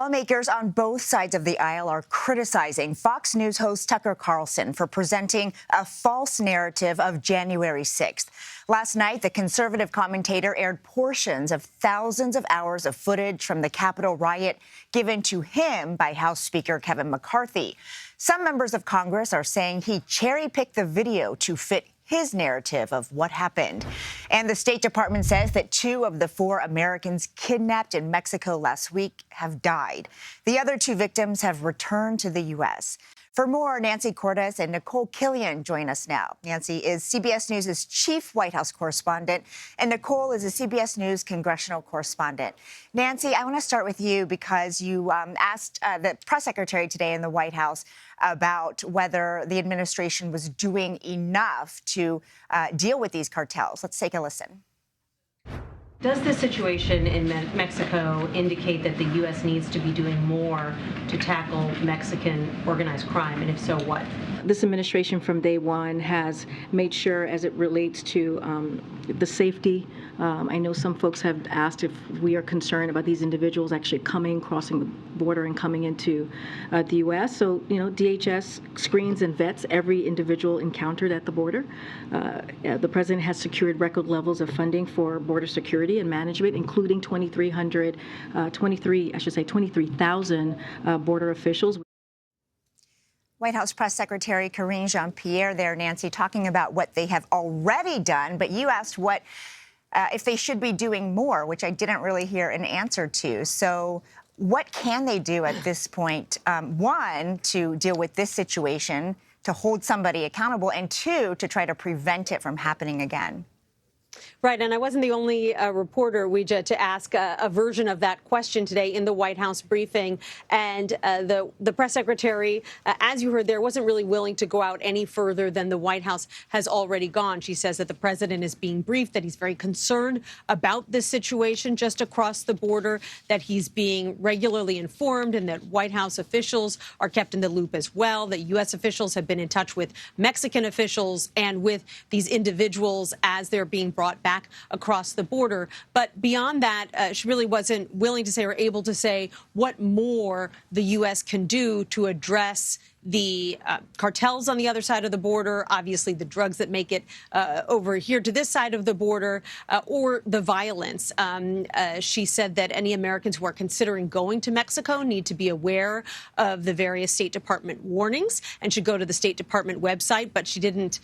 Lawmakers on both sides of the aisle are criticizing Fox News host Tucker Carlson for presenting a false narrative of January 6th. Last night, the conservative commentator aired portions of thousands of hours of footage from the Capitol riot given to him by House Speaker Kevin McCarthy. Some members of Congress are saying he cherry-picked the video to fit his narrative of what happened. And the State Department says that 2 of the 4 Americans kidnapped in Mexico last week have died. The other 2 victims have returned to the U.S. For more, Nancy Cordes and Nicole Killian join us now. Nancy is CBS News' chief White House correspondent, and Nicole is a CBS News congressional correspondent. Nancy, I want to start with you because you asked the press secretary today in the White House about whether the administration was doing enough to deal with these cartels. Let's take a listen. Does this situation in Mexico indicate that the U.S. needs to be doing more to tackle Mexican organized crime? And if so, what? This administration from day one has made sure, as it relates to the safety. I know some folks have asked if we are concerned about these individuals actually crossing the border and coming into the U.S. So, DHS screens and vets every individual encountered at the border. The president has secured record levels of funding for border security and management, including 23,000 border officials. White House Press Secretary Karine Jean-Pierre there, Nancy, talking about what they have already done. But you asked what if they should be doing more, which I didn't really hear an answer to. So what can they do at this point? 1, to deal with this situation, to hold somebody accountable, and 2, to try to prevent it from happening again. Right, and I wasn't the only reporter, Weija, to ask a version of that question today in the White House briefing. And the press secretary, as you heard there, wasn't really willing to go out any further than the White House has already gone. She says that the president is being briefed, that he's very concerned about this situation just across the border, that he's being regularly informed, and that White House officials are kept in the loop as well, that U.S. officials have been in touch with Mexican officials and with these individuals as they're being brought back across the border. But beyond that, she really wasn't willing to say or able to say what more the U.S. can do to address the cartels on the other side of the border, obviously the drugs that make it over here to this side of the border, or the violence. She said that any Americans who are considering going to Mexico need to be aware of the various State Department warnings and should go to the State Department website. But she didn't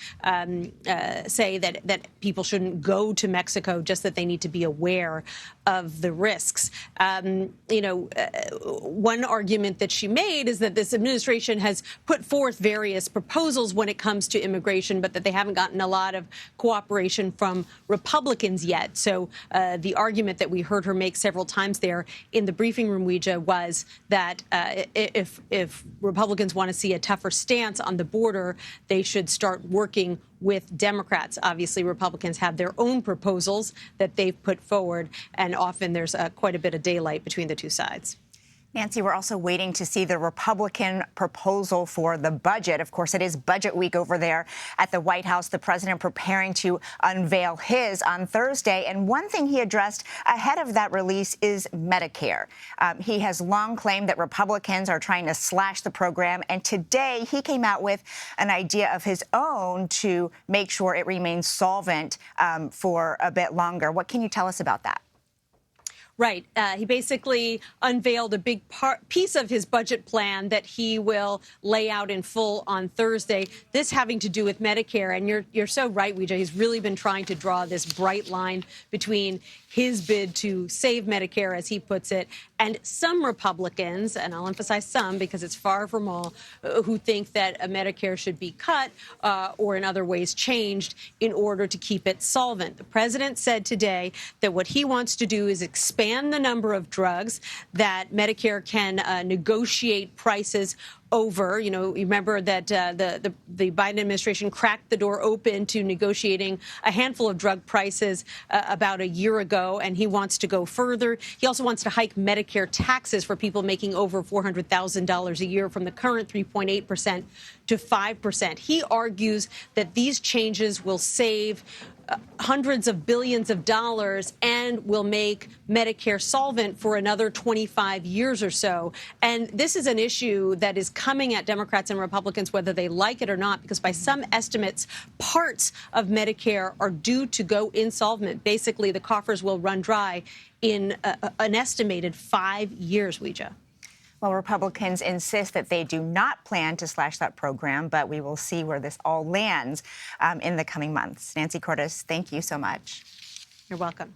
say that people shouldn't go to Mexico, just that they need to be aware of the risks. One argument that she made is that this administration has put forth various proposals when it comes to immigration, but that they haven't gotten a lot of cooperation from Republicans yet. So the argument that we heard her make several times there in the briefing room, Weija, was that if Republicans want to see a tougher stance on the border, they should start working with Democrats. Obviously, Republicans have their own proposals that they've put forward, and often there's quite a bit of daylight between the two sides. Nancy, we're also waiting to see the Republican proposal for the budget. Of course, it is budget week over there at the White House. The president preparing to unveil his on Thursday. And one thing he addressed ahead of that release is Medicare. He has long claimed that Republicans are trying to slash the program. And today he came out with an idea of his own to make sure it remains solvent for a bit longer. What can you tell us about that? Right. He basically unveiled a big piece of his budget plan that he will lay out in full on Thursday. This having to do with Medicare. And you're so right, Weija. He's really been trying to draw this bright line between his bid to save Medicare, as he puts it, and some Republicans, and I'll emphasize some because it's far from all, who think that Medicare should be cut or in other ways changed in order to keep it solvent. The president said today that what he wants to do is expand the number of drugs that Medicare can negotiate prices over. You know, you remember that the Biden administration cracked the door open to negotiating a handful of drug prices about a year ago, and he wants to go further. He also wants to hike Medicare taxes for people making over $400,000 a year from the current 3.8% to 5%. He argues that these changes will save hundreds of billions of dollars and will make Medicare solvent for another 25 years or so. And this is an issue that is coming at Democrats and Republicans, whether they like it or not, because by some estimates, parts of Medicare are due to go insolvent. Basically, the coffers will run dry in an estimated 5 years, Weija. Well, Republicans insist that they do not plan to slash that program, but we will see where this all lands in the coming months. Nancy Cordes, thank you so much. You're welcome.